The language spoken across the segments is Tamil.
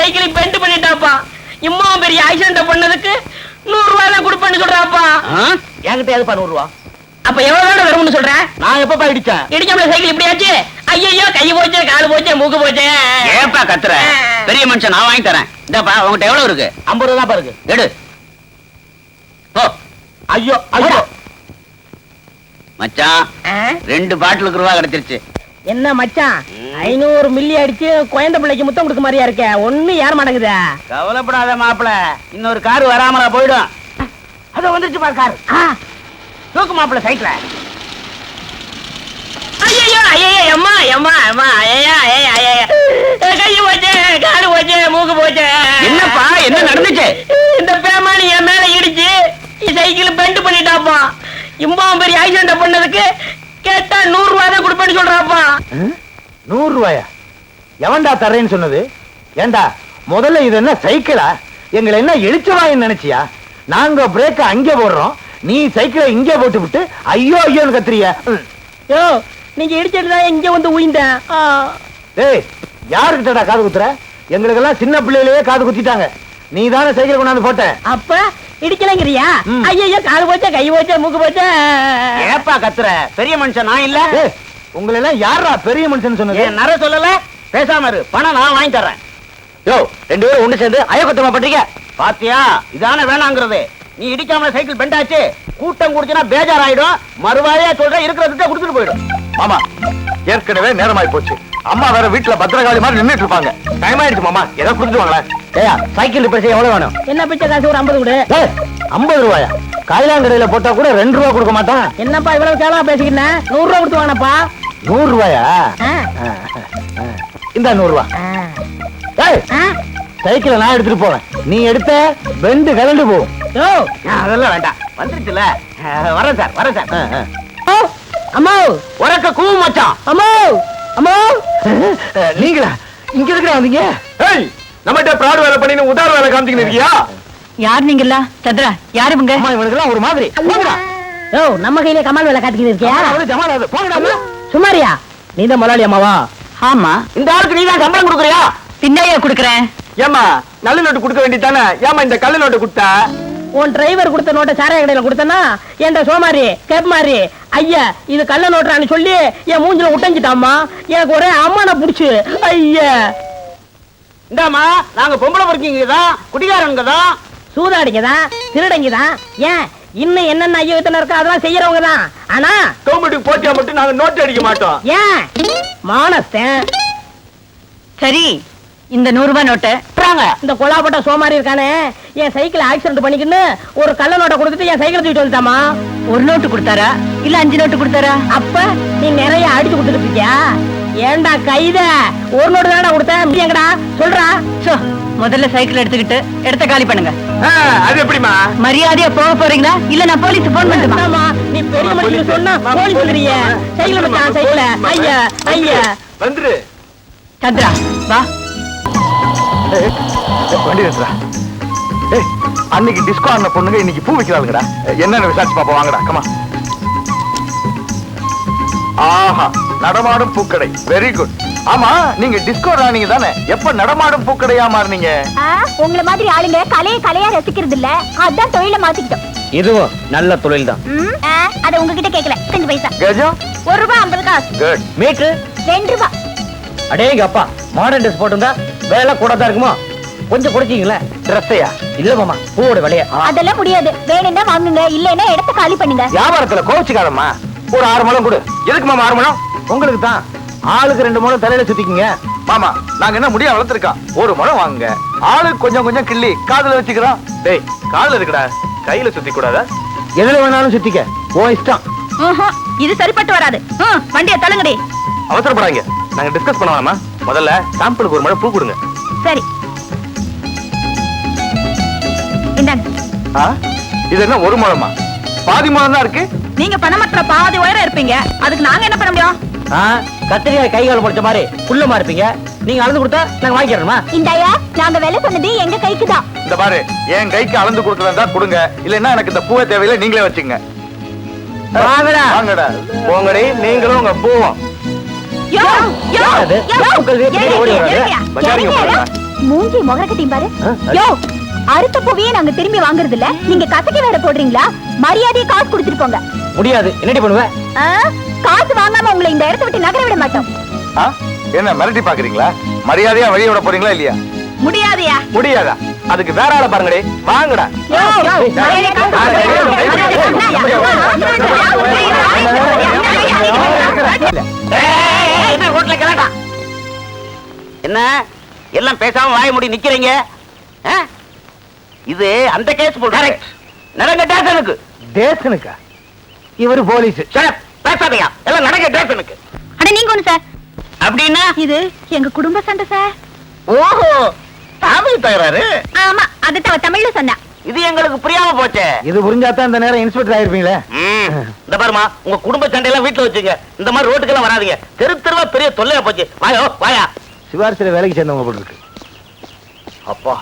சைக்கிளை பெண்ட் பண்ணிட்டாப்பா. இம்மா பெரிய ஆக்சிடென்ட் பண்ணதுக்கு 100 ரூபாய் தான் கொடுப்பேன்னு சொல்றாப்பா. என்கிட்ட எதுப்பா 100 ரூபா? அப்ப எவ்வளவு வரும்னு சொல்றேன்? நான் எப்பப்பா இடிச்சேன்? இடிக்காமல சைக்கிள் இப்படி ஆச்சு? ஐயோ, கை போச்சு, கால் போச்சு, மூக்கு போச்சு. ஏப்பா கத்துற? பெரிய மனுஷன் நான் வாங்கி தரேன். இந்தப்பா உங்ககிட்ட எவ்வளவு இருக்கு? 50 ரூபா தான் இருக்கு. எடு. ஓ ஐயோ ஐயோ மச்சான், 2 பாட்டிலுக்கு ரூபா கிடைச்சிருச்சு. என்ன மச்சான், 500 மில்லி அடிச்சு குழந்தை பிள்ளைக்கு முத்தம் கொடுக்க மாதிரியா இருக்க? ஒண்ணு ஏற மாட்டேங்குது. கவலைப்படாத மாப்பிள, இன்னொரு கார் வராமலா போயிடும். அது வந்துருச்சு பாரு கார். தூக்கு மாப்பிள சைக்கிள. ஐயோ ஐயோ, அம்மா அம்மா அம்மா, ஐயா ஐயா ஐயா, கை போச்சு, கால் போச்சு, மூக்கு போச்சு. என்னப்பா, என்ன நடந்துச்சு? இந்த பேமானி என் மேல இடிச்சு சைக்கிள் பெண்ட் பண்ணிட்டாப்பா. இம்மா பெரிய ஆக்சிடென்ட் பண்ணதுக்கு கேட்டா 100 ரூபாய் தான் கொடுப்பேன்னு சொல்றாப்பா. 100 ரூபாயா? எவன்டா தரேன்னு சொன்னது? ஏண்டா முதல்ல இது என்ன சைக்கிளா? எங்களை என்ன இழிச்சவாயின்னு நினைச்சியா? நாங்க பிரேக்க அங்கே போடுறோம், நீ சைக்கிளை இங்கே போட்டு விட்டு ஐயோ ஐயோன்னு கத்துறிய. யோ, நீங்க இடிச்சிட்டுதான் இங்க வந்து உயிந்தேன். ஏய், யாருக்கிட்டடா காது குத்துற? எங்களுக்கெல்லாம் சின்ன பிள்ளையிலேயே காது குத்திட்டாங்க. நீ தானே சைக்கிள் கொண்டாந்து போட்ட. அப்ப இடிக்கலங்கிறியா? ஐயோ, கால் போச்சா, கை போச்சா, மூக்கு போச்சா. ஏப்பா கத்துற? பெரிய மனுஷன் நான் இல்ல. உங்களை எல்லாம் யாரா பெரிய மனுஷன் சொன்னது? ஏன் நர சொல்லல? பேசாம இரு, பணம் நான் வாங்கி தர்றேன். யோ, 2 பேரும் ஒண்ணு சேர்ந்து அயக்கத்தமா பண்றீங்க. பாத்தியா, இதான வேணாங்கிறது. நீ இடிக்காம சைக்கிள் பெண்டாச்சு, கூட்டம் குடிச்சுனா பேஜார் ஆயிடும். மறுவாயா சொல்ற, இருக்கிறதுக்கு கொடுத்துட்டு போயிடும். மாமா, ஏற்கனவே நேரமாயி போச்சு. அம்மா வேற வீட்டுல பத்திரகாளி மாதிரி நின்னுட்டு இருப்பாங்க. டைம் ஆயிடுச்சு மாமா, ஏதோ கொடுத்துருவாங்களே. ஏயா, சைக்கிள் ரிப்பேர் செய்ய எவ்வளவு வேணும்? என்ன பிச்சை காசு? ஒரு 50 கொடு. 50 ரூபாயா? காயிலாங்கடையில போட்டா கூட 2 ரூபா கொடுக்க மாட்டான். என்னப்பா இவ்வளவு கேளா பேசிக்கிட்டேன்? 100 ரூபா கொடுத்து வாங்கப்பா. 100 ரூபாயா? இந்த 100 ரூபா. சைக்கிளை நான் எடுத்துட்டு போவேன், நீ எடுத்த பெண்டு கலண்டு போகும். அதெல்லாம் வேண்டாம், வந்துருச்சுல. வரேன் சார், வரேன் சார். அம்மா, உரக்க கூவு மச்சான். அம்மா அம்மா, நீங்களா இங்க இருக்கிற வந்தீங்க? நம்மகிட்ட பிராட் வேலை பண்ணி உதார வேலை காமிச்சிக்கிட்டு இருக்கியா? யார் நீங்களா? சந்திரா, யாரு இவங்க? அம்மா, இவனுக்கெல்லாம் ஒரு மாதிரி. யோ, நம்ம கையில கமால் வேலை காட்டிக்கிட்டு இருக்கியா? ஜமால் போங்கடா. சுமாரியா? நீ தான் முதலாளி அம்மாவா? ஆமா. இந்த ஆளுக்கு நீ தான் சம்பளம் கொடுக்குறியா? பின்னையா குடுக்கறேன். ஏமா நல்ல நோட்டு கொடுக்க வேண்டியதானே? ஏமா இந்த கள்ள நோட்டு கொடுத்தா? உன் டிரைவர் கொடுத்த நோட்டை சாராய கடையில கொடுத்தனா என்ற சோமாரி கேப் மாதிரி ஐயா இது கள்ள நோட்டுறான்னு சொல்லி என் மூஞ்சில உட்டஞ்சிட்டாமா. எனக்கு ஒரே அம்மான புடிச்சு. ஐயா, இந்தாமா, நாங்க பொம்பளை பொறுக்கிங்க தான், குடிகாரங்க தான், சூதாடிங்க தான், திருடங்க தான். ஏன் இன்னும் என்னென்ன ஐயோ இத்தனை இருக்கா அதெல்லாம் செய்யறவங்க தான். ஆனா கவர்மெண்ட்டுக்கு போட்டியா மட்டும் நாங்க நோட்டு அடிக்க மாட்டோம். ஏன் மானஸ்தேன். சரி, இந்த 100 ரூபாய் நோட்டு இந்த கொலாப்பட்ட சோமாரி இருக்கானே என் சைக்கிள் ஆக்சிடென்ட் பண்ணிக்கின்னு ஒரு கள்ள நோட்டை கொடுத்துட்டு என் சைக்கிள் தூக்கிட்டு வந்துட்டாமா. 1 நோட்டு கொடுத்தாரா இல்ல 5 நோட்டு கொடுத்தாரா? அப்ப நீ நிறைய அடிச்சு கொடுத்துட்டு இருக்கியா? ஏண்டா கைத, 1 நோட்டு தானடா கொடுத்தேன், எங்கடா சொல்றா? முதல்ல சைக்கிள் எடுத்துக்கிட்டு இடத்த காலி பண்ணுங்க. அது எப்படிமா? மரியாதையா போக போறீங்களா இல்ல நான் போலீஸ் போன் பண்ணுமா? நீ பெரிய மனுஷன் சொன்னா போலீஸ் சொல்றிய. சைக்கிள் மச்சான், சைக்கிள். ஐயா ஐயா, வந்துரு. சந்திரா வா. வண்டி நிறுத்துறா. அன்னைக்கு டிஸ்கோ ஆன பொண்ணுங்க இன்னைக்கு பூ வைக்கிறாளுங்கடா. என்னன்னு விசாரிச்சு பாப்போம், வாங்கடா. கமா. ஆஹா, நடமாடும் பூக்கடை. Very good. ஆமா, நீங்க டிஸ்கோ ராணிங்க தானே? எப்ப நடமாடும் பூக்கடையா மாறுனீங்க? உங்களை மாதிரி ஆளுங்க கலையா ரசிக்கிறது இல்ல, அதான் தொழில மாத்திக்கிட்டோம். இதுவும் நல்ல தொழில் தான். அத உங்ககிட்ட கேட்கல. 5 பைசா. கஜம் 1 ரூபாய் 50 காசு. குட். மீட்டர் 2 ரூபாய். அடேங்க அப்பா, மாடர்ன் ட்ரெஸ் போட்டுருந்தா வேலை கூட தான் இருக்குமா? கொஞ்சம் குறைச்சிங்களே. ட்ரெஸ்ஸையா? இல்ல மாமா, பூவோட விலையா? அதெல்லாம் முடியாது. வேணும்னா வாங்குங்க, இல்லைன்னா இடத்த காலி பண்ணுங்க. வியாபாரத்துல கோவிச்சுக்காதம்மா. ஒரு 6 முழம் கொடு. எதுக்கு மாமா 6 முழம்? உங்களுக்கு தான். ஆளுக்கு 2 முழம் தலையில சுத்திக்குங்க. மாமா, நாங்க என்ன முடியா வளர்த்துருக்கோம். 1 முழம் வாங்குங்க. ஆளுக்கு கொஞ்சம் கொஞ்சம் கிள்ளி காதுல வச்சுக்கிறோம். டேய், காதுல இருக்குடா, கையில சுத்தி கூடாதா? எதுல வேணாலும் சுத்திக்க, ஓ இஷ்டம். இது சரிப்பட்டு வராது. வண்டியை தள்ளுங்கடி. அவசரப்படாங்க, நாங்க டிஸ்கஸ் பண்ணலாமா? முதல்ல சாம்பிளுக்கு 1 முழம் பூ கொடுங்க. சரி, இந்தாங்க. இது என்ன 1 முழமா? பாதி முழம் தான் இருக்கு. நீங்க பணமற்ற பாதி உயரம் இருப்பீங்க, அதுக்கு நாங்க என்ன பண்ண முடியும்? கத்திரிக்காய் கை கால் முடிச்ச மாதிரி புள்ளமா இருப்பீங்க. நீங்க அளந்து கொடுத்தா நாங்க வாங்கிக்கிறோமா? இந்தாயா, நாங்க வேலை சொன்னது எங்க கைக்கு தான். இந்த பாரு, என் கைக்கு அளந்து கொடுக்கறதா கொடுங்க, இல்லன்னா எனக்கு இந்த பூவே தேவையில்லை, நீங்களே வச்சுங்க. வாங்கடா வாங்கடா, போங்கடி நீங்களும் உங்க பூவும். யோ யோ யோ, ஓடி வராது. மூஞ்சி முகரக்கட்டையும் பாரு. யோ, அறுத்த பூவையே நாங்க திரும்பி வாங்குறது இல்ல, நீங்க கசக்கி வேற போடுறீங்களா? மரியாதையை காசு கொடுத்துட்டு போங்க. முடியாது. என்னடி பண்ணுவ? காசு வாங்காம உங்களை இந்த இடத்தை விட்டு நகர விட மாட்டோம். என்ன மிரட்டி பாக்குறீங்களா? மரியாதையா வழிய விட போறீங்களா இல்லையா? முடியாதையா? முடியாதா? அதுக்கு வேற ஆளை பாருங்கடே. வாங்கடா. என்ன எல்லாம் பேசாம வாய மூடி நிக்கிறீங்க? இது அந்த கேஸ் போல் நடங்க டேஷனுக்கு. டேஷனுக்கா? இவரு போலீஸ். பேசாதையா, எல்லாம் நடங்க டேஷனுக்கு. அட நீங்க ஒண்ணு சார். அப்படின்னா இது எங்க குடும்ப சண்டை சார். ஓஹோ, தமிழ் தகராறு. ஆமா, அது தமிழ்ல சொன்னா. இது எங்களுக்கு புரியாம போச்சே. இது புரிஞ்சாதான் இந்த நேரம் இன்ஸ்பெக்டர் ஆயிருப்பீங்களே. இந்த பாருமா, உங்க குடும்ப சண்டையெல்லாம் வீட்டுல வச்சுங்க. இந்த மாதிரி ரோட்டுக்கெல்லாம் வராதீங்க. தெரு தெருவா பெரிய தொல்லையா போச்சு. வாயோ வாயா. சிவாரிசில வேலைக்கு சேர்ந்தவங்க போட்டு இருக்கு. அப்பா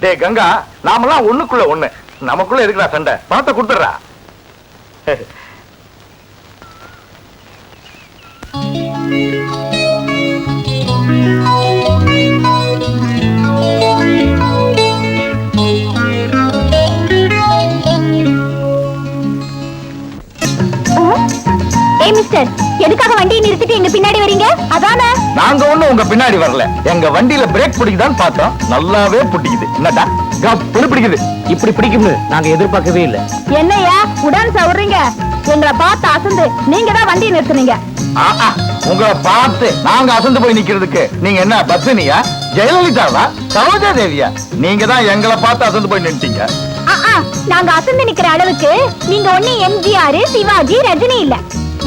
டே கங்கா, நாமெல்லாம் ஒண்ணுக்குள்ள ஒண்ணு. நமக்குள்ள இருக்கிறா சண்டை. பணத்தை கொடுத்துடுறா. ஏய் மிஸ்டர், எதுக்காக வண்டியை நிறுத்திட்டு எங்க பின்னாடி வரீங்க? அதானே. நாங்க ஒண்ணு உங்க பின்னாடி வரல. எங்க வண்டியில பிரேக் பிடிக்குதான்னு பார்த்தோம். நல்லாவே பிடிக்குது. என்னடா கப்புன்னு பிடிக்குது. இப்படி பிடிக்கும்னு நாங்க எதிர்பார்க்கவே இல்ல. என்னையா உடன் சவுறீங்க? எங்களை பார்த்து அசந்து நீங்க தான் வண்டியை நிறுத்துனீங்க. உங்களை பார்த்து நாங்க அசந்து போய் நிக்கிறதுக்கு நீங்க என்ன பத்மினியா, ஜெயலலிதாவா, சரோஜா தேவியா? நீங்க தான் எங்களை பார்த்து அசந்து போய் நின்னுட்டீங்க. நாங்க அசந்து நிக்கிற அளவுக்கு நீங்க ஒண்ணு எம்ஜிஆர், சிவாஜி, ரஜினி இல்ல.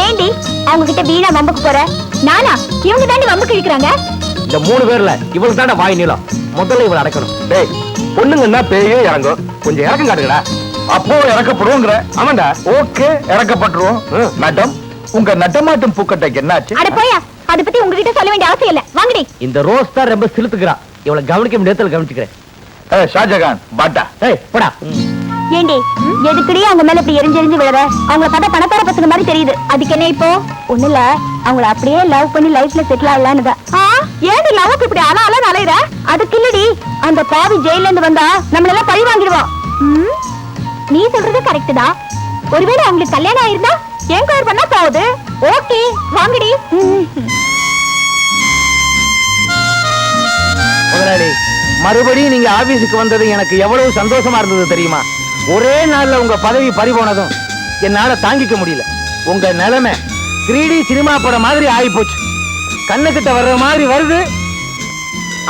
ஏண்டி அவங்க கிட்ட வீணா வம்புக்கு போற? நானா? இவங்க தாண்டி வம்புக்கு இழுக்கிறாங்க. இந்த 3 பேர்ல இவளுக்கு தானே வாய் நீளம். முதல்ல இவளை அடக்கணும். டேய், பொண்ணுங்கன்னா பேயே இறங்கும். கொஞ்சம் இறக்கம் காட்டுங்கடா. அப்போ இறக்கப்படுவோங்கிற. ஆமாண்டா. ஓகே, இறக்கப்பட்டுருவோம். மேடம், உங்க நட்டமாட்டும் பூக்கட்டைக்கு என்னாச்சு? அட போயா, அத பத்தி உங்ககிட்ட சொல்ல வேண்டிய அவசியம் இல்ல. வாங்கடி. இந்த ரோஸ் தான் ரொம்ப சிலுத்துக்கிறா. இவளை கவனிக்க நேரத்துல கவனிச்சுக்கிறேன். ஷாஜகான் பாட்டா. போடா. ஏண்டி எதுக்குடி அவங்க மேல இப்படி எரிஞ்செரிஞ்சு விழுற? அவங்கள பார்த்தா பணக்கார பசங்க மாதிரி தெரியுது. அதுக்கு என்ன இப்போ? ஒண்ணு இல்ல, அவங்கள அப்படியே லவ் பண்ணி லைஃப்ல செட்டில் ஆகலான்னு. ஏண்டி லவ்க்கு இப்படி அலால அலையிற? அதுக்கு இல்லடி, அந்த பாவி ஜெயில இருந்து வந்தா நம்மள எல்லாம் பழி வாங்கிடுவான். நீ சொல்றது கரெக்ட் தான். ஒருவேளை அவங்களுக்கு கல்யாணம் ஆயிருந்தா என்கொயர் பண்ணா போகுது. ஓகே, வாங்கடி. முதலாளி, மறுபடியும் நீங்க ஆபீஸுக்கு வந்தது எனக்கு எவ்வளவு சந்தோஷமா இருந்தது தெரியுமா? ஒரே நாள்ல உங்க பதவி பறிபோனதும் என்னால தாங்கிக்க முடியல. உங்க நிலைமை 3D சினிமா படம் மாதிரி ஆகி போச்சு. கண்ணுக்கிட்ட வர்ற மாதிரி வருது,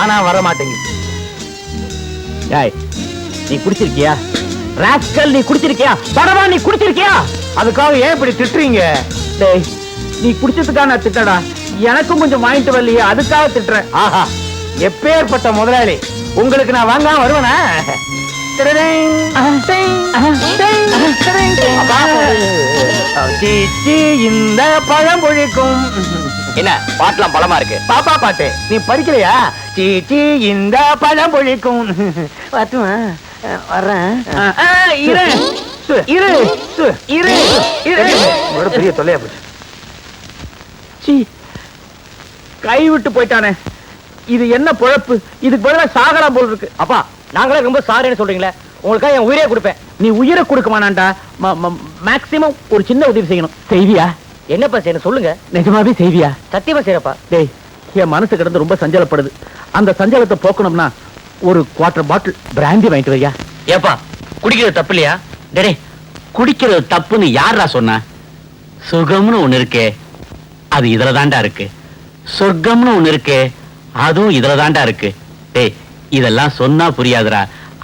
ஆனா வர மாட்டேங்குது. ஏய், நீ குடிச்சிருக்கியா? ராஸ்கல், நீ குடிச்சிருக்கியா? படமா நீ குடிச்சிருக்கியா? அதுக்காக ஏன் இப்படி திட்டுறீங்க? டேய், நீ குடிச்சதுக்காக நான் திட்டடா. எனக்கும் கொஞ்சம் வாங்கிட்டு வரலையே, அதுக்காக திட்டுறேன். ஆஹா, எப்பேற்பட்ட முதலாளி! உங்களுக்கு நான் வாங்காம வருவேனா? இந்த பழம் பொழிக்கும். என்ன பாட்டுலாம் பலமா இருக்கு? பாப்பா பாட்டு நீ படிக்கலையா? சீச்சி இந்த பழம் பொழிக்கும். வர்றேன். பெரிய தொல்லையா போச்சு. கை விட்டு போயிட்டானே. இது என்ன பொழப்பு? இதுக்கு பதிலா சாகலாம் போல் இருக்கு. அப்பா, நாங்களே ரொம்ப சாரின்னு சொல்றீங்களே, உங்களுக்காக என் உயிரே கொடுப்பேன். நீ உயிரை கொடுக்க மாட்டான்டா. மேக்சிமம் ஒரு சின்ன உதவி செய்யணும். செய்வியா? என்னப்பா செய்யணும் சொல்லுங்க. நிஜமாவே செய்வியா? சத்தியமா செய்யறப்பா. டேய், என் மனசு கிடந்து ரொம்ப சஞ்சலப்படுது. அந்த சஞ்சலத்தை போக்கணும்னா ஒரு 1/4 பாட்டில் பிராந்தி வாங்கிட்டு வரியா? ஏப்பா, குடிக்கிறது தப்பு இல்லையா? டேய், குடிக்கிறது தப்புன்னு யாரா சொன்னா? சுகம்னு ஒண்ணு இருக்கே, அது இதுல தாண்டா இருக்கு. சொர்க்கம்னு ஒண்ணு இருக்கே, அதுவும் இதுல தாண்டா இருக்கு. டேய், இதெல்லாம் சொன்னா புரியாதுடா,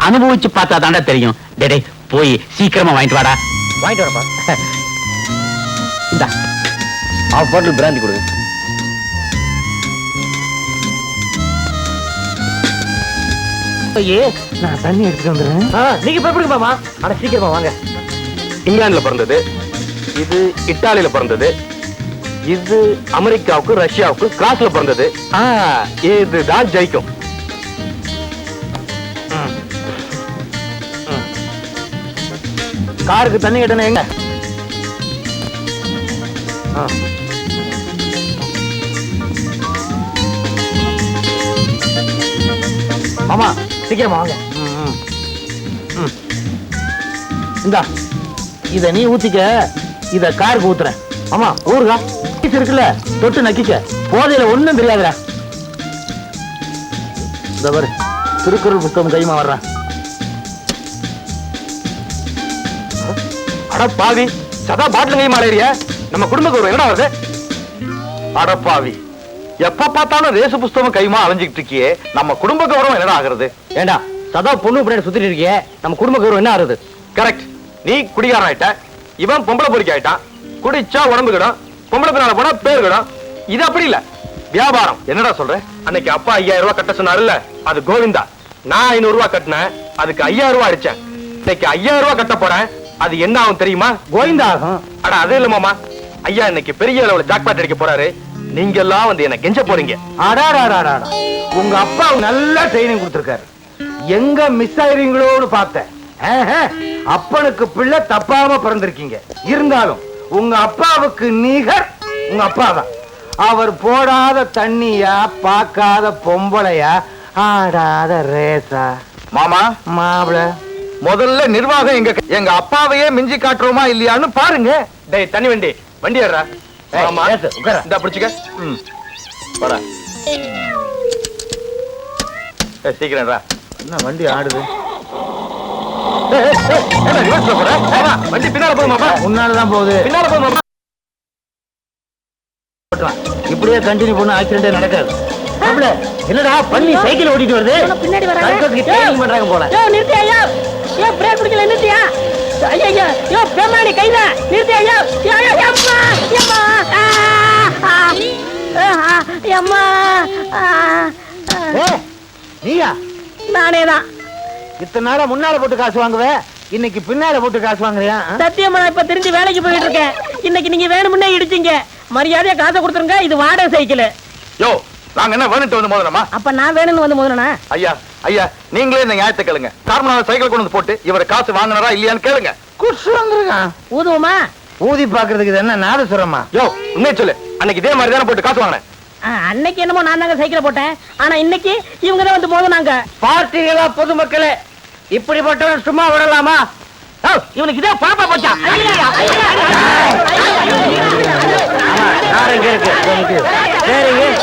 அனுபவிச்சு பார்த்தா தாண்டா தெரியும். டேய், போய் சீக்கிரமா வாங்கிட்டு வாடா. வாங்கிட்டு வரப்பா. இந்தா 1/2 பாட்டில் பிராந்தி கொடுங்க. நான் தண்ணி எடுத்துட்டு வந்துடுறேன். நீங்க எப்படி மாமா? ஆனா சீக்கிரமா வாங்க. இங்கிலாந்துல பிறந்தது, இது இத்தாலியில பிறந்தது, இது அமெரிக்காவுக்கு ரஷ்யாவுக்கு கிராஸ்ல பிறந்தது. இதுதான் ஜெயிக்கும். காருக்கு தண்ணி கேட்டன எங்க? மாமா சீக்கிரமா வாங்க இந்தா இத நீ ஊத்திக்க, இத காருக்கு ஊத்துறேன். ஆமா ஊருகா இருக்குல்ல, தொட்டு நக்கிக்க, போதையில ஒண்ணும் தெரியாதுடா. இந்த பாரு திருக்குறள் புத்தகம் கைமா வர்றான். அட பாவி, சதா பாட்டில் கைமா அலையறிய, நம்ம குடும்ப கௌரவம் என்னடா வருது? அட பாவி, எப்ப பார்த்தாலும் ரேசு புஸ்தகம் கைமா அலைஞ்சிட்டு இருக்கியே, நம்ம குடும்ப கௌரவம் என்னடா ஆகுறது? ஏண்டா சதா பொண்ணு பின்னாடி சுத்திட்டு இருக்கியே, நம்ம குடும்ப கௌரவம் என்ன ஆகுது? கரெக்ட், நீ குடிகாரன் ஆயிட்ட, இவன் பொம்பளை பொறுக்கி ஆயிட்டான். குடிச்சா உடம்பு கிடும், பொம்பளை பின்னால போனா பேர் கிடும். இது அப்படி இல்ல, வியாபாரம். என்னடா சொல்ற? அன்னைக்கு அப்பா 5000 ரூபாய் கட்ட சொன்னாருல்ல, அது கோவிந்தா. நான் 500 ரூபாய் கட்டினேன், அதுக்கு 5000 ரூபாய் அடிச்சேன். இன்னைக்கு 5000 ரூபாய் கட்ட போறேன், அது என்ன ஆகும் தெரியுமா? கோவிந்தா ஆகும். அட அது இல்ல மாமா, ஐயா இன்னைக்கு பெரிய அளவுல ஜாக்பாட் அடிக்க போறாரு. நீங்க எல்லாம் வந்து என்ன கெஞ்ச போறீங்க. அடாடாடாடா, உங்க அப்பா நல்லா ட்ரைனிங் கொடுத்திருக்காரு. எங்க மிஸ் ஆயிருங்களோன்னு பார்த்தேன். அப்பனுக்கு பிள்ளை தப்பாம பிறந்திருக்கீங்க. இருந்தாலும் உங்க அப்பாவுக்கு நிகர் உங்க அப்பா தான். அவர் போடாத தண்ணியா, பார்க்காத பொம்பளையா, ஆடாத ரேசா. மாமா, மாப்பிள முதல்ல நிர்வாகம் எங்க அப்பாவையே மிஞ்சி காட்டுறோமா இல்லையான்னு பாருங்க. டேய் தண்ணி வண்டி, வண்டி ஏறா. ஏய், ஆமா, ஏசு, உட்கார. இந்த பிடிச்சுக்க. போடா. சீக்கிரம் என்ன வண்டி ஆடுது? வண்டி பின்னால போகுமாப்பா? முன்னாலதான் போகுது. பின்னால போகுமா? இப்படியே கண்டினியூ பண்ண ஆக்சிடென்டே நடக்காது. மாப்பிள, என்னடா பண்ணி சைக்கிள் ஓட்டிட்டு வருது? பின்னாடி சர்க்கஸ்க்கு training பண்றாங்க போல. நிறுத்தியா ஐயா, ஏன் பிரேக் பிடிக்கல? நிறுத்தியா ஐயா, ஐயா யோ பெருமாடி கையில நிறுத்தியா ஐயா. அம்மா அம்மா ஏய், நீயா? நானே தான். இத்தனை நாளா முன்னால போட்டு காசு வாங்குவே, இன்னைக்கு பின்னால போட்டு காசு வாங்குறியா? சத்தியமா நான் இப்ப தெரிஞ்சு வேலைக்கு போயிட்டு இருக்கேன். இன்னைக்கு நீங்க வேணும்னே இடிச்சீங்க. மரியாதையா காசை கொடுத்துருங்க, இது வாடகை சைக்கிள். யோ, நாங்க என்ன வேணுட்டு வந்து மோதனமா? அப்ப நான் வேணும்னு வந்து முதலனா? ஐயா ஐயா, நீங்களே இந்த நியாயத்தை கேளுங்க. காரணம் சைக்கிள் கொண்டு வந்து போட்டு இவர் காசு வாங்கினாரா இல்லையான்னு கேளுங்க. குசு வந்துருக்கான். ஊதுவோமா? ஊதி பாக்குறதுக்கு இது என்ன நாதசுரமா? யோ, உண்மையை சொல்லு, அன்னைக்கு இதே மாதிரி தானே போட்டு காசு வாங்கினேன். அன்னைக்கு என்னமோ நான் தாங்க சைக்கிளை போட்டேன். ஆனா இன்னைக்கு இவங்க தான் வந்து மோதினாங்க. பார்ட்டிகளா பொதுமக்களே, இப்படிப்பட்டவன் சும்மா விடலாமா? இவனுக்கு இதே பழப்பா போச்சா? நாரங்க இருக்கு. சரிங்க.